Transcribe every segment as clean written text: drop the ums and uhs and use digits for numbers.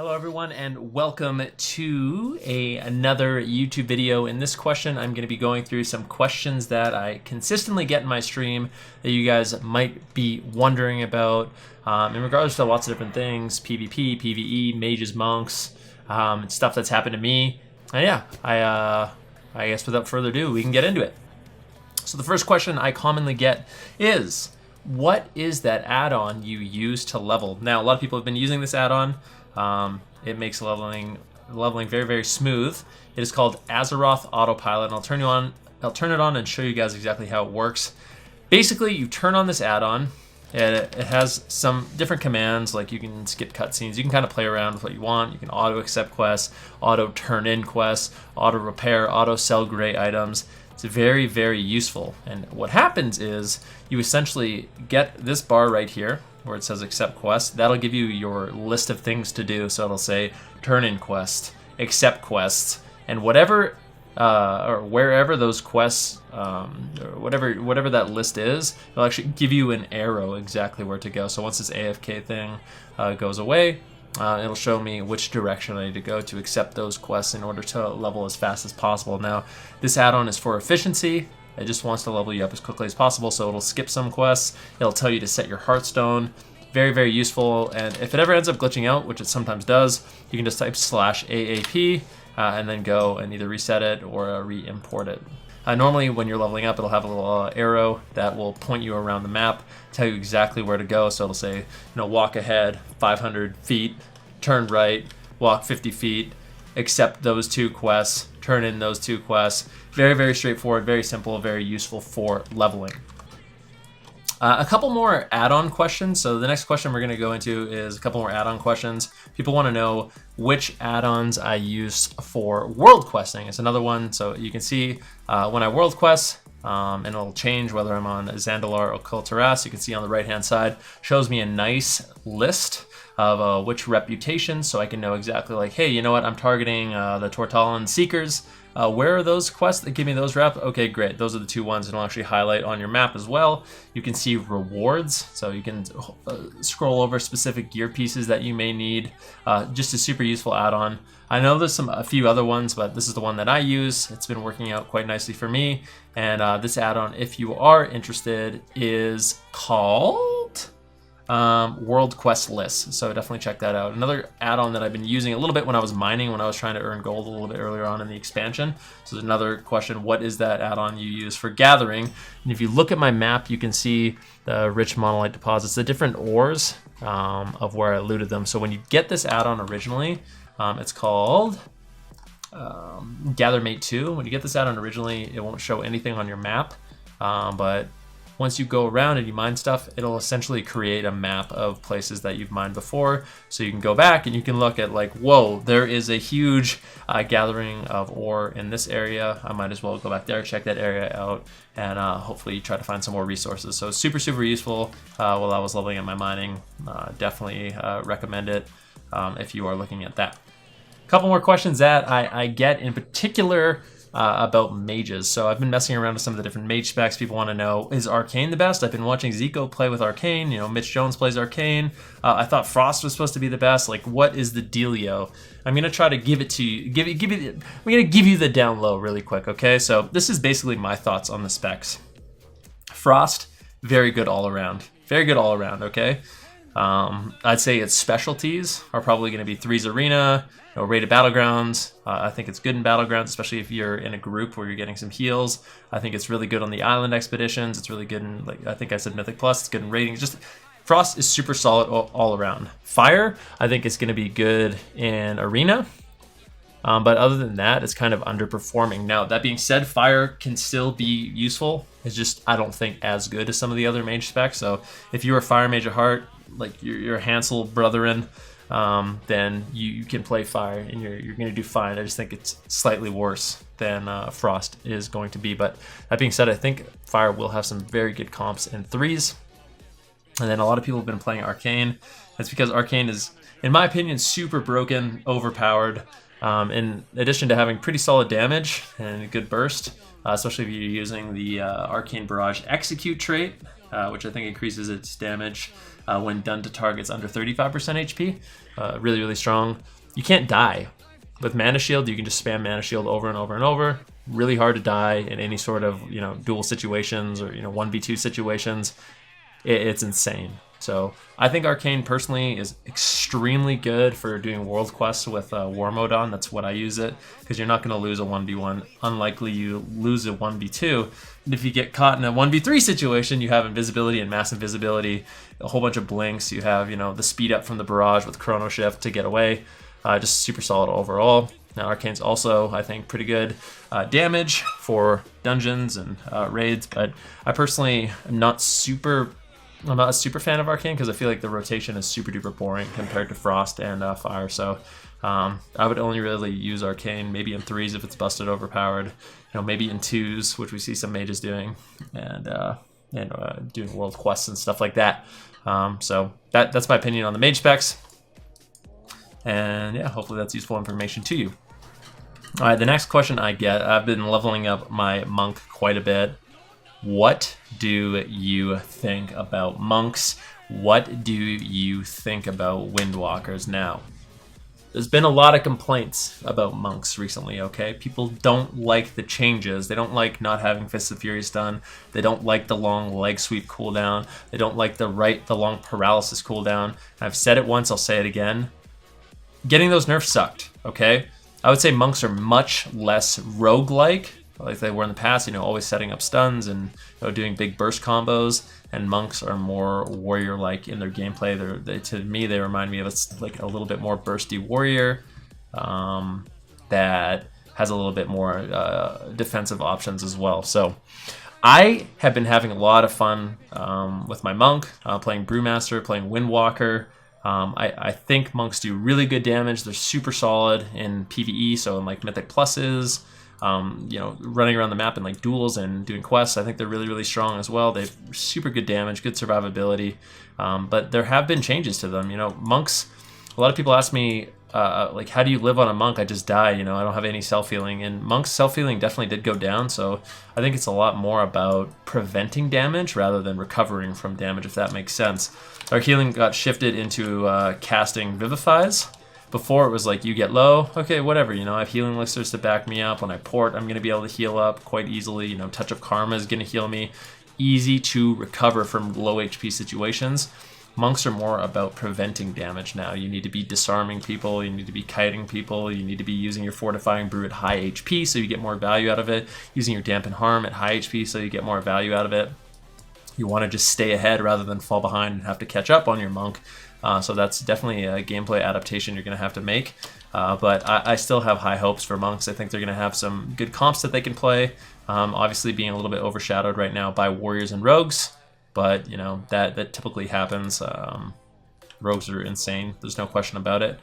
Hello everyone and welcome to another YouTube video. In this question, I'm going to be going through some questions that I consistently get in my stream that you guys might be wondering about in regards to lots of different things, PvP, PvE, mages, monks, stuff that's happened to me. And yeah, I guess without further ado, we can get into it. So the first question I commonly get is, what is that add-on you use to level? Now, a lot of people have been using this add-on. It makes leveling very, very smooth. It is called Azeroth Autopilot, and I'll turn it on and show you guys exactly how it works. Basically, you turn on this add-on, and it has some different commands, like you can skip cutscenes, you can kind of play around with what you want, you can auto-accept quests, auto-turn-in quests, auto-repair, auto-sell gray items. It's very, very useful, and what happens is you essentially get this bar right here, where it says accept quest. That'll give you your list of things to do. So it'll say turn in quest, accept quests, and whatever or wherever those quests, or whatever that list is, it'll actually give you an arrow exactly where to go. So once this AFK thing goes away, it'll show me which direction I need to go to accept those quests in order to level as fast as possible. Now, this add-on is for efficiency. It just wants to level you up as quickly as possible, so it'll skip some quests. It'll tell you to set your Hearthstone. Very, very useful, and if it ever ends up glitching out, which it sometimes does, you can just type /AAP and then go and either reset it or re-import it. Normally, when you're leveling up, it'll have a little arrow that will point you around the map, tell you exactly where to go. So it'll say, walk ahead 500 feet, turn right, walk 50 feet, accept those 2 quests, turn in those 2 quests. Very, very straightforward, very simple, very useful for leveling. A couple more add-on questions. So the next question we're going to go into is a couple more add-on questions. People want to know which add-ons I use for world questing. It's another one. So you can see when I world quest, and it'll change whether I'm on Zandalar or Kulturas. You can see on the right-hand side, shows me a nice list of which reputation, so I can know exactly like, hey, you know what, I'm targeting the Tortalan Seekers. Where are those quests that give me those rep? Okay, great. Those are the 2 ones, and it'll actually highlight on your map as well. You can see rewards, so you can scroll over specific gear pieces that you may need. Just a super useful add-on. I know there's a few other ones, but this is the one that I use. It's been working out quite nicely for me. And this add-on, if you are interested, is called World Quest List. So definitely check that out. Another add-on that I've been using a little bit when I was mining, when I was trying to earn gold a little bit earlier on in the expansion. So there's another question, what is that add-on you use for gathering? And if you look at my map, you can see the rich monolite deposits, the different ores of where I looted them. So when you get this add-on originally, it's called Gather Mate 2. When you get this add-on originally, it won't show anything on your map, but once you go around and you mine stuff, it'll essentially create a map of places that you've mined before. So you can go back and you can look at like, whoa, there is a huge gathering of ore in this area. I might as well go back there, check that area out, and hopefully try to find some more resources. So super, super useful while I was leveling up my mining. Definitely recommend it if you are looking at that. A couple more questions that I get in particular about mages. So I've been messing around with some of the different mage specs. People want to know, is Arcane the best? I've been watching Zico play with Arcane. Mitch Jones plays Arcane. I thought Frost was supposed to be the best. Like, what is the dealio? I'm gonna try to give it to you. I'm gonna give you the down low really quick. Okay, so this is basically my thoughts on the specs. Frost, very good all around. Very good all around. Okay. I'd say its specialties are probably going to be Threes Arena, rated Battlegrounds. I think it's good in Battlegrounds, especially if you're in a group where you're getting some heals. I think it's really good on the island expeditions. It's really good in, like I think I said, Mythic Plus. It's good in ratings. Just Frost is super solid all around. Fire, I think it's going to be good in Arena. But other than that, it's kind of underperforming. Now, that being said, Fire can still be useful. It's just, I don't think, as good as some of the other mage specs. So if you're a Fire mage at heart, like your Hansel brethren, then you can play Fire and you're going to do fine. I just think it's slightly worse than Frost is going to be. But that being said, I think Fire will have some very good comps in threes. And then a lot of people have been playing Arcane. That's because Arcane is, in my opinion, super broken, overpowered. In addition to having pretty solid damage and a good burst, especially if you're using the Arcane Barrage Execute trait, which I think increases its damage when done to targets under 35% HP. Really, really strong. You can't die. With Mana Shield, you can just spam Mana Shield over and over and over. Really hard to die in any sort of, duel situations or, 1v2 situations. It's insane. So I think Arcane personally is extremely good for doing world quests with War Mode on. That's what I use it, because you're not going to lose a 1v1. Unlikely you lose a 1v2. And if you get caught in a 1v3 situation, you have invisibility and mass invisibility, a whole bunch of blinks. You have, the speed up from the barrage with Chrono Shift to get away. Just super solid overall. Now Arcane's also, I think, pretty good damage for dungeons and raids, but I personally am not a super fan of Arcane because I feel like the rotation is super duper boring compared to Frost and Fire. So I would only really use Arcane maybe in 3s if it's busted overpowered, maybe in 2s, which we see some mages doing, and doing world quests and stuff like that. So that's my opinion on the mage specs. And yeah, hopefully that's useful information to you. All right, the next question I get, I've been leveling up my monk quite a bit. What do you think about monks? What do you think about windwalkers now? There's been a lot of complaints about monks recently, okay? People don't like the changes. They don't like not having Fists of Fury stun. They don't like the long leg sweep cooldown. They don't like the long paralysis cooldown. I've said it once, I'll say it again. Getting those nerfs sucked, okay? I would say monks are much less roguelike, like they were in the past, always setting up stuns and doing big burst combos. And monks are more warrior-like in their gameplay. To me, they remind me of a little bit more bursty warrior that has a little bit more defensive options as well. So I have been having a lot of fun with my monk, playing Brewmaster, playing Windwalker. I think monks do really good damage. They're super solid in PvE, so in Mythic Pluses, running around the map in duels and doing quests. I think they're really, really strong as well. They have super good damage, good survivability, but there have been changes to them. Monks, a lot of people ask me, how do you live on a monk? I just die, I don't have any self-healing. And monk's self-healing definitely did go down, so I think it's a lot more about preventing damage rather than recovering from damage, if that makes sense. Our healing got shifted into casting Vivifies. Before it was you get low, okay, whatever, I have healing elixirs to back me up. When I port, I'm going to be able to heal up quite easily. Touch of Karma is going to heal me. Easy to recover from low HP situations. Monks are more about preventing damage now. You need to be disarming people, you need to be kiting people, you need to be using your Fortifying Brew at high HP so you get more value out of it, using your Dampen Harm at high HP so you get more value out of it. You want to just stay ahead rather than fall behind and have to catch up on your monk. So that's definitely a gameplay adaptation you're going to have to make. But I still have high hopes for monks. I think they're going to have some good comps that they can play. Obviously being a little bit overshadowed right now by warriors and rogues. But, that typically happens. Rogues are insane. There's no question about it.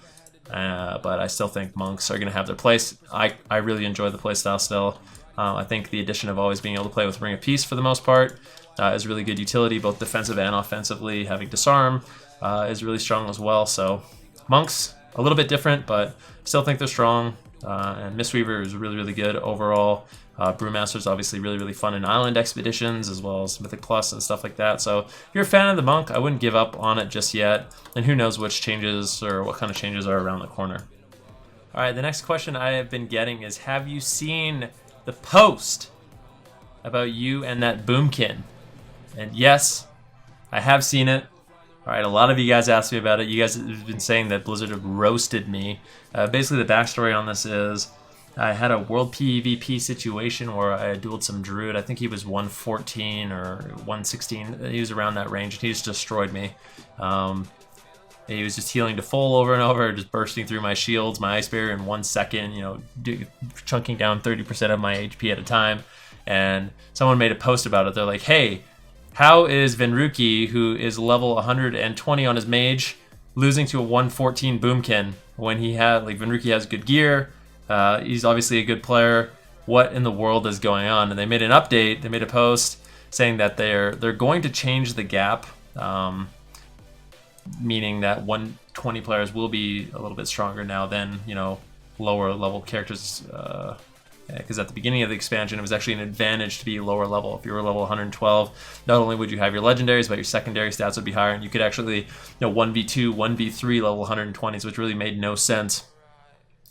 But I still think monks are going to have their place. I really enjoy the playstyle still. I think the addition of always being able to play with Ring of Peace for the most part is really good utility, both defensive and offensively. Having Disarm is really strong as well. So monks, a little bit different, but still think they're strong. And Mistweaver is really, really good overall. Brewmaster is obviously really, really fun in island expeditions as well as Mythic Plus and stuff like that. So if you're a fan of the monk, I wouldn't give up on it just yet. And who knows which changes or what kind of changes are around the corner. All right, the next question I have been getting is, have you seen the post about you and that Boomkin? And yes, I have seen it. All right, a lot of you guys asked me about it. You guys have been saying that Blizzard have roasted me. Basically, the backstory on this is I had a world PvP situation where I dueled some druid. I think he was 114 or 116. He was around that range, and he just destroyed me. He was just healing to full over and over, just bursting through my shields, my ice barrier in 1 second, chunking down 30% of my HP at a time. And someone made a post about it. They're like, hey, how is Venruki, who is level 120 on his mage, losing to a 114 Boomkin when Venruki has good gear? He's obviously a good player. What in the world is going on? And they made an update. They made a post saying that they're going to change the gap, meaning that 120 players will be a little bit stronger now than lower level characters because at the beginning of the expansion, it was actually an advantage to be lower level. If you were level 112, not only would you have your legendaries, but your secondary stats would be higher, and you could actually, 1v2, 1v3 level 120s, which really made no sense.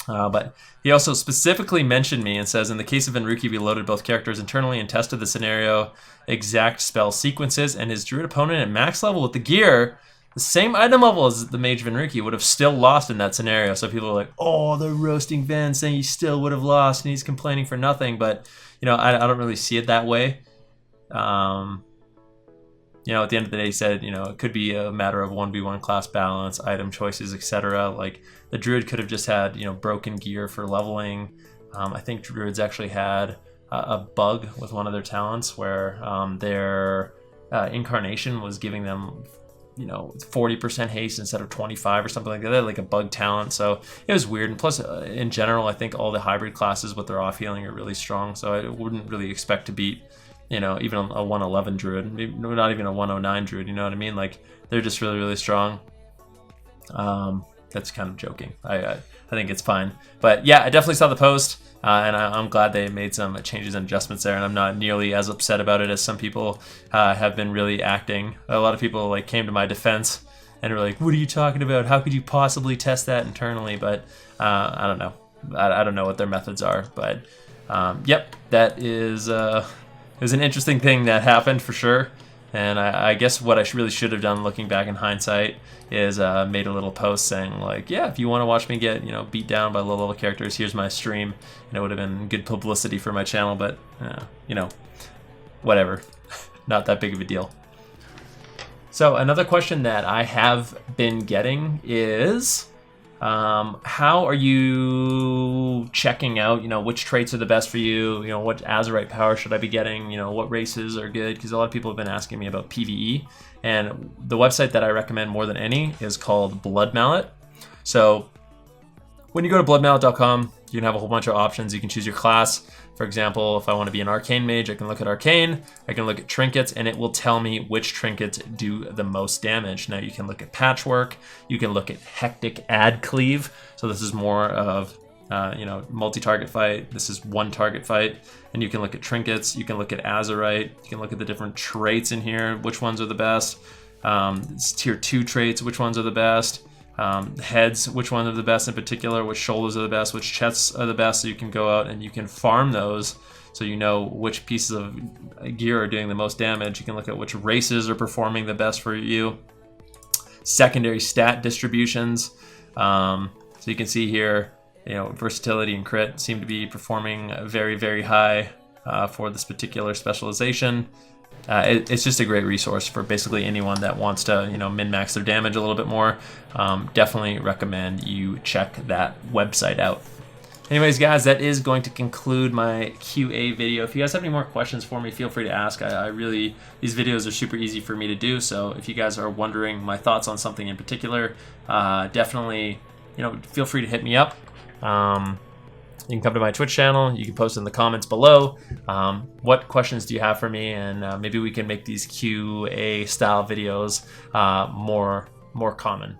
But he also specifically mentioned me and says, in the case of Venruki, we loaded both characters internally and tested the scenario exact spell sequences, and his druid opponent at max level with the gear, the same item level as the mage Venruki, would have still lost in that scenario. So people are like, oh, they're roasting Ven, saying he still would have lost and he's complaining for nothing. But, I don't really see it that way. At the end of the day, he said, it could be a matter of 1v1 class balance, item choices, etc. Like, the druid could have just had, broken gear for leveling. I think druids actually had a bug with one of their talents where their incarnation was giving them 40% haste instead of 25 or something like that. They had like a bug talent, so it was weird. And plus, in general, I think all the hybrid classes with their off healing are really strong, so I wouldn't really expect to beat, even a 111 druid, maybe not even a 109 druid, you know what I mean? Like, they're just really, really strong. That's kind of joking. I think it's fine. But yeah, I definitely saw the post. And I'm glad they made some changes and adjustments there, and I'm not nearly as upset about it as some people have been really acting. A lot of people came to my defense and were like, "What are you talking about? How could you possibly test that internally?" But I don't know. I don't know what their methods are. But yep, that is it was an interesting thing that happened for sure. And I guess what I really should have done, looking back in hindsight, is made a little post saying like, yeah, if you want to watch me get beat down by low level characters, here's my stream. And it would have been good publicity for my channel, but whatever, not that big of a deal. So another question that I have been getting is, how are you checking out, which traits are the best for you? What Azerite power should I be getting? What races are good? Because a lot of people have been asking me about PvE, and the website that I recommend more than any is called Blood Mallet. So when you go to bloodmallet.com, you can have a whole bunch of options. You can choose your class. For example, if I want to be an arcane mage, I can look at arcane, I can look at trinkets, and it will tell me which trinkets do the most damage. Now you can look at patchwork, you can look at hectic ad cleave. So this is more of, multi-target fight. This is one target fight. And you can look at trinkets, you can look at Azerite, you can look at the different traits in here, which ones are the best. It's tier 2 traits, which ones are the best. Heads, which ones are the best in particular, which shoulders are the best, which chests are the best, so you can go out and you can farm those so you know which pieces of gear are doing the most damage. You can look at which races are performing the best for you. Secondary stat distributions, so you can see here, versatility and crit seem to be performing very, very high for this particular specialization. It's just a great resource for basically anyone that wants to, min-max their damage a little bit more. Definitely recommend you check that website out. Anyways, guys, that is going to conclude my QA video. If you guys have any more questions for me, feel free to ask. These videos are super easy for me to do, so if you guys are wondering my thoughts on something in particular, definitely, feel free to hit me up. You can come to my Twitch channel. You can post in the comments below. What questions do you have for me? And maybe we can make these QA style videos more common.